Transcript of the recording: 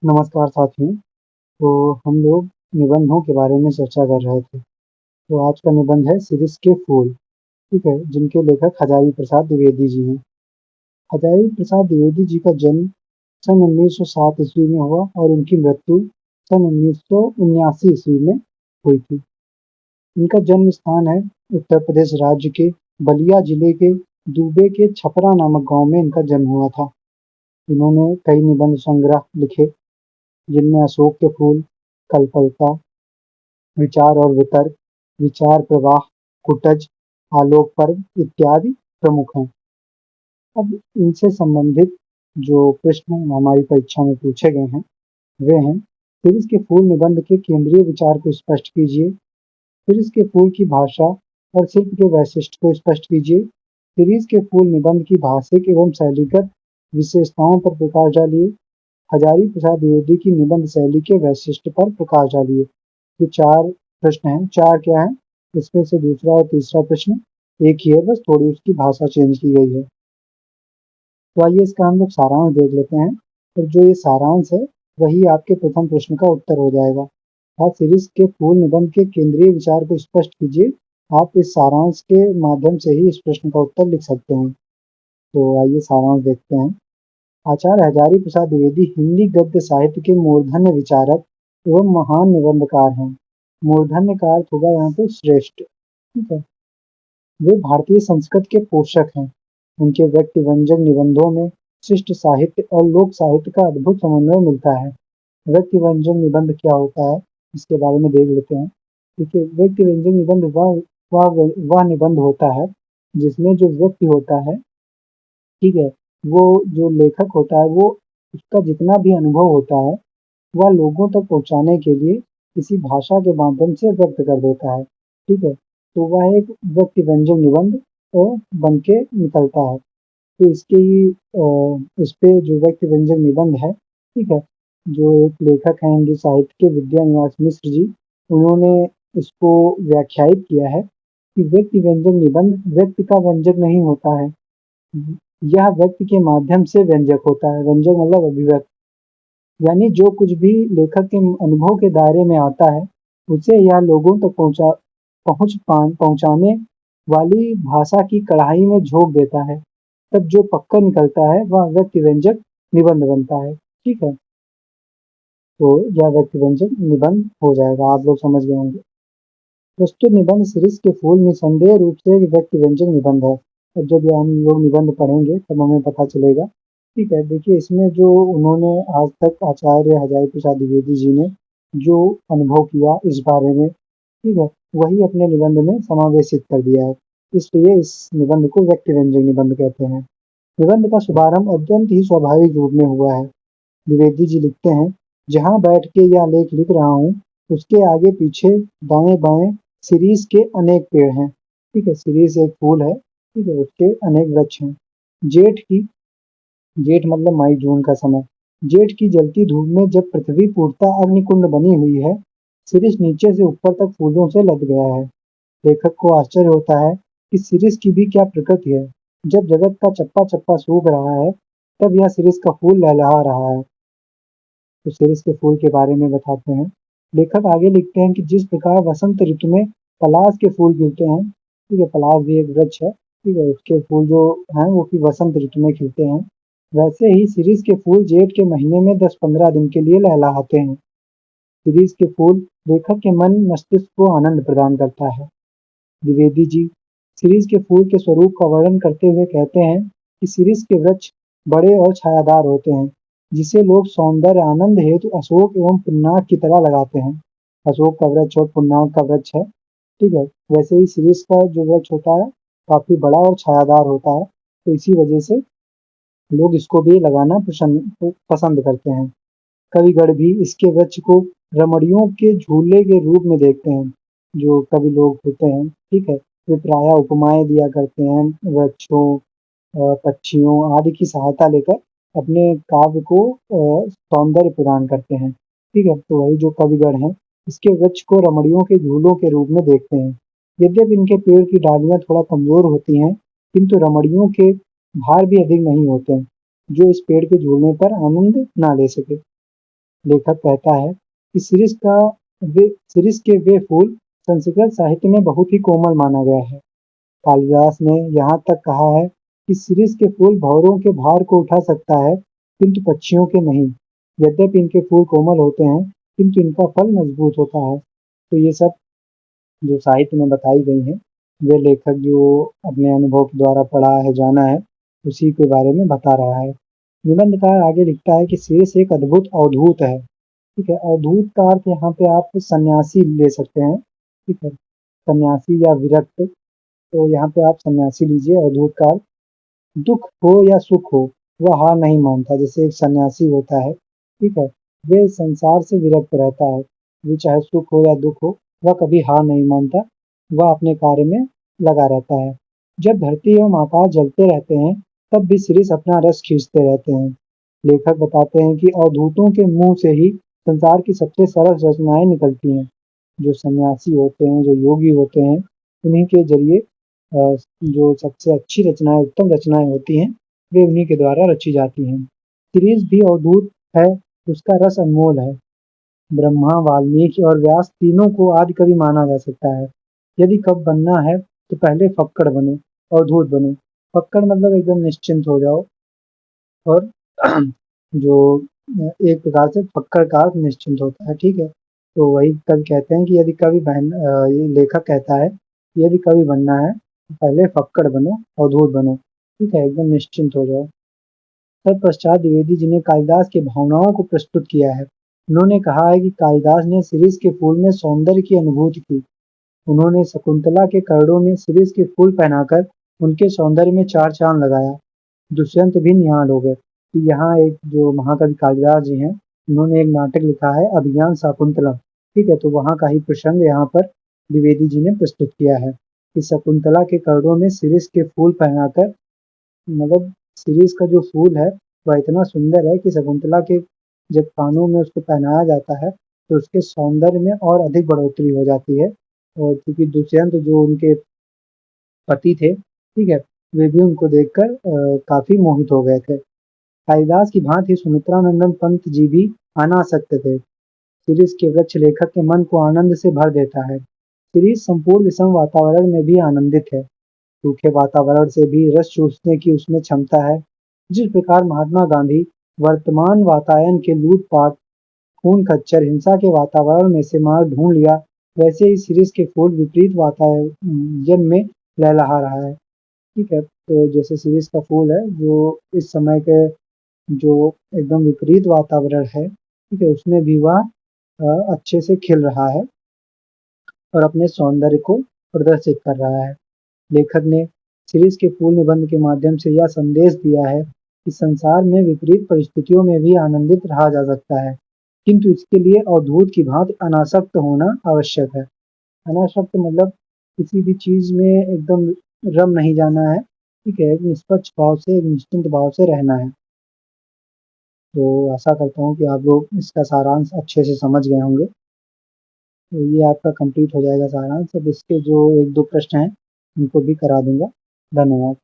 नमस्कार साथियों। तो हम लोग निबंधों के बारे में चर्चा कर रहे थे। तो आज का निबंध है सिरिस के फूल, ठीक है, जिनके लेखक हजारी प्रसाद द्विवेदी जी हैं। हजारी प्रसाद द्विवेदी जी का जन्म सन 1907 ईस्वी में हुआ और उनकी मृत्यु सन 1979 ईस्वी में हुई थी। इनका जन्म स्थान है उत्तर प्रदेश राज्य के बलिया जिले के दूबे के छपरा नामक गांव में इनका जन्म हुआ था। इन्होंने कई निबंध संग्रह लिखे, जिनमें अशोक के फूल, कल्पलता, विचार और वितर्क, विचार प्रवाह, कुटज, आलोक पर्व इत्यादि प्रमुख हैं। अब इनसे संबंधित जो प्रश्न हमारी परीक्षा में पूछे गए हैं वे हैं: फिरिस के फूल निबंध के केंद्रीय विचार को स्पष्ट कीजिए। फिरिस के फूल की भाषा और शिल्प के वैशिष्ट को स्पष्ट कीजिए। फिरिस के फूल निबंध की भाषिक एवं शैलीगत विशेषताओं पर प्रकाश डालिए। हजारी प्रसाद द्विवेदी की निबंध शैली के वैशिष्ट्य पर प्रकाश डालिए। ये 4 प्रश्न हैं। 4 क्या हैं? इसमें से दूसरा और तीसरा प्रश्न एक ही है, बस थोड़ी उसकी भाषा चेंज की गई है। तो आइए इसका हम लोग सारांश देख लेते हैं। और जो ये सारांश है वही आपके प्रथम प्रश्न का उत्तर हो जाएगा। आप सीरीज के फूल निबंध के केंद्रीय विचार को स्पष्ट कीजिए। आप इस सारांश के माध्यम से ही इस प्रश्न का उत्तर लिख सकते हैं। तो आइए सारांश देखते हैं। आचार्य हजारी प्रसाद द्विवेदी हिंदी गद्य साहित्य के मूर्धन्य विचारक एवं महान निबंधकार हैं। मूर्धन्य का अर्थ होगा यहाँ पे श्रेष्ठ, ठीक है। वे भारतीय संस्कृत के पोषक हैं। उनके व्यक्ति व्यंजक निबंधों में शिष्ट साहित्य और लोक साहित्य का अद्भुत समन्वय मिलता है। व्यक्ति व्यंजक निबंध क्या होता है, इसके बारे में देख लेते हैं। देखिए, व्यक्ति व्यंजक निबंध वह निबंध होता है जिसमें जो व्यक्ति होता है, ठीक है, वो जो लेखक होता है वो उसका जितना भी अनुभव होता है वह लोगों तक पहुंचाने के लिए किसी भाषा के माध्यम से व्यक्त कर देता है, ठीक है। तो वह एक व्यक्ति व्यंजक निबंध बन के निकलता है। तो इसके इस पे जो व्यक्ति व्यंजक निबंध है, ठीक है, जो एक लेखक हैं हिंदी साहित्य के विद्या निवास मिश्र जी, उन्होंने इसको व्याख्यायित किया है कि व्यक्ति व्यंजक निबंध व्यक्ति का व्यंजक नहीं होता है, यह व्यक्ति के माध्यम से व्यंजक होता है। व्यंजक मतलब अभिव्यक्ति, यानी जो कुछ भी लेखक के अनुभव के दायरे में आता है उसे यह लोगों तक पहुंचाने वाली भाषा की कढ़ाई में झोंक देता है। तब जो पक्का निकलता है वह व्यक्ति व्यंजक निबंध बनता है, ठीक है। तो यह व्यक्ति व्यंजक निबंध हो जाएगा, आप लोग समझ गए होंगे। प्रस्तुत निबंध सीरीज के फूल निसंदेह रूप से एक व्यक्ति व्यंजक निबंध है। अब जब ये हम लोग निबंध पढ़ेंगे तब हमें पता चलेगा, ठीक है। देखिए, इसमें जो उन्होंने आज तक आचार्य हजारी प्रसाद द्विवेदी जी ने जो अनुभव किया इस बारे में, ठीक है, वही अपने निबंध में समावेशित कर दिया है। इसलिए इस निबंध को व्यक्ति व्यंजक निबंध कहते हैं। निबंध का शुभारंभ अत्यंत ही स्वाभाविक रूप में हुआ है। द्विवेदी जी लिखते हैं: जहां बैठ के यह लेख लिख रहा हूँ उसके आगे पीछे दाएं बाएं सीरीज के अनेक पेड़ हैं, ठीक है। सीरीज एक फूल है, ठीक है, उसके अनेक वृक्ष हैं। जेठ की जेठ मतलब मई जून का समय। जेठ की जलती धूप में जब पृथ्वी पूर्णतः अग्निकुंड बनी हुई है, सीरीज नीचे से ऊपर तक फूलों से लद गया है। लेखक को आश्चर्य होता है कि सीरीज की भी क्या प्रकृति है। जब जगत का चप्पा चप्पा सूख रहा है तब यह सीरीज का फूल लहलहा रहा है। तो सीरीज के फूल के बारे में बताते हैं। लेखक आगे लिखते हैं कि जिस प्रकार वसंत ऋतु में पलाश के फूल खिलते हैं, ठीक है, पलाश भी एक वृक्ष है, ठीक है, उसके फूल जो हैं वो भी वसंत ऋतु में खिलते हैं, वैसे ही सीरीज के फूल जेठ के महीने में 10-15 दिन के लिए लहलहाते हैं। सीरीज के फूल लेखक के मन मस्तिष्क को आनंद प्रदान करता है। द्विवेदी जी सीरीज के फूल के स्वरूप का वर्णन करते हुए कहते हैं कि सीरीज के वृक्ष बड़े और छायादार होते हैं, जिसे लोग सौंदर्य आनंद हेतु अशोक एवं पुन्नाक की तरह लगाते हैं। अशोक का वृक्ष और पुन्नाक का वृक्ष है, ठीक है। वैसे ही सीरीज का जो वृक्ष होता है काफी बड़ा और छायादार होता है, तो इसी वजह से लोग इसको भी लगाना पसंद करते हैं। कविगढ़ भी इसके वृक्ष को रमणियों के झूले के रूप में देखते हैं। जो कवि लोग होते हैं, ठीक है, वे प्रायः उपमाएं दिया करते हैं वृक्षों, पक्षियों आदि की सहायता लेकर अपने काव्य को सौंदर्य प्रदान करते हैं, ठीक है। तो वही जो कविगढ़ हैं इसके वृक्ष को रमणियों के झूलों के रूप में देखते हैं। यद्यपि इनके पेड़ की डालियां थोड़ा कमजोर होती हैं, किंतु रमणियों के भार भी अधिक नहीं होते हैं जो इस पेड़ के झूलने पर आनंद ना ले सके। लेखक कहता है कि शिरीष के वे फूल संस्कृत साहित्य में बहुत ही कोमल माना गया है। कालिदास ने यहाँ तक कहा है कि शिरीष के फूल भंवरों के भार को उठा सकता है, किंतु पक्षियों के नहीं। यद्यपि इनके फूल कोमल होते हैं, किंतु इनका फल मजबूत होता है। तो ये सब जो साहित्य में बताई गई हैं, वे लेखक जो अपने अनुभव के द्वारा पढ़ा है, जाना है, उसी के बारे में बता रहा है। निबंधकार आगे लिखता है कि शेष एक अद्भुत अवधूत है। ठीक है, अवधूत का अर्थ यहाँ पे आप सन्यासी ले सकते हैं। ठीक है, सन्यासी या विरक्त, तो यहाँ पे आप सन्यासी लीजिए। अवधूत का अर्थ दुख हो या सुख हो, वह हार नहीं मानता, जैसे एक सन्यासी होता है। ठीक है, वे संसार से विरक्त रहता है, वो चाहे सुख हो या दुख हो, वह कभी हार नहीं मानता, वह अपने कार्य में लगा रहता है। जब धरती एवं आकाश जलते रहते हैं, तब भी शिरीष अपना रस खींचते रहते हैं। लेखक बताते हैं कि अवधूतों के मुंह से ही संसार की सबसे सरस रचनाएं निकलती हैं। जो सन्यासी होते हैं, जो योगी होते हैं, उन्हीं के जरिए जो सबसे अच्छी रचनाएं, उत्तम रचनाएं होती हैं, वे उन्हीं के द्वारा रची जाती हैं। शिरीष भी अवधूत है, उसका रस अनमोल है। ब्रह्मा, वाल्मीकि और व्यास तीनों को आदि कवि माना जा सकता है। यदि कवि बनना है तो पहले फक्कड़ बनो, अवधूत बनो। फक्कड़ मतलब एकदम निश्चिंत हो जाओ, और जो एक प्रकार से फक्कड़ का अर्थ निश्चिंत होता है। ठीक है, तो वही कवि कहते हैं कि ये लेखक कहता है कि यदि कवि बनना है तो पहले फक्कड़ बनो, अवधूत बनो। ठीक है, एकदम निश्चिंत हो जाओ। तत्पश्चात द्विवेदी जी ने कालिदास की भावनाओं को प्रस्तुत किया है। उन्होंने कहा है कि कालिदास ने शिरीष के फूल में सौंदर्य की अनुभूति की। उन्होंने शकुंतला के करड़ों में शिरीष के फूल पहनाकर उनके सौंदर्य में चार चांद लगाया। दुष्यंत भी निहाल हो गए। तो यहाँ एक जो महाकवि कालिदास जी हैं, उन्होंने एक नाटक लिखा है अभिज्ञान शाकुंतलम। ठीक है, तो वहाँ का ही प्रसंग यहाँ पर द्विवेदी जी ने प्रस्तुत किया है कि शकुंतला के करड़ों में शिरीष के फूल पहनाकर, मतलब शिरीष का जो फूल है वह इतना सुंदर है कि शकुंतला के जब कानों में उसको पहनाया जाता है तो उसके सौंदर्य में और अधिक बढ़ोतरी हो जाती है। और क्योंकि दुष्यंत जो उनके पति थे, ठीक है, वे भी उनको देखकर काफी मोहित हो गए थे। कालिदास की भांति सुमित्रा नंदन पंत जी भी अनासक्त थे। शिरीष के वृक्ष लेखक के मन को आनंद से भर देता है। शिरीष संपूर्ण विषम वातावरण में भी आनंदित है। सूखे वातावरण से भी रस चूसने की उसमें क्षमता है। जिस प्रकार महात्मा गांधी वर्तमान वातायन के लूटपाट, खून खच्चर, हिंसा के वातावरण में से मार्ग ढूंढ लिया, वैसे ही शिरीष के फूल विपरीत वातायन में लहलहा रहा है। ठीक है, तो जैसे शिरीष का फूल है जो इस समय के जो एकदम विपरीत वातावरण है, ठीक है, उसमें भी वह अच्छे से खिल रहा है और अपने सौंदर्य को प्रदर्शित कर रहा है। लेखक ने शिरीष के फूल निबंध के माध्यम से यह संदेश दिया है कि संसार में विपरीत परिस्थितियों में भी आनंदित रहा जा सकता है, किंतु इसके लिए अवधूत की भांति अनासक्त होना आवश्यक है। अनासक्त मतलब किसी भी चीज में एकदम रम नहीं जाना है। ठीक है, एक निष्पक्ष भाव से, एक निश्चिंत भाव से रहना है। तो आशा करता हूँ कि आप लोग इसका सारांश अच्छे से समझ गए होंगे। तो ये आपका कंप्लीट हो जाएगा सारांश। अब इसके जो एक दो प्रश्न हैं उनको भी करा दूंगा। धन्यवाद।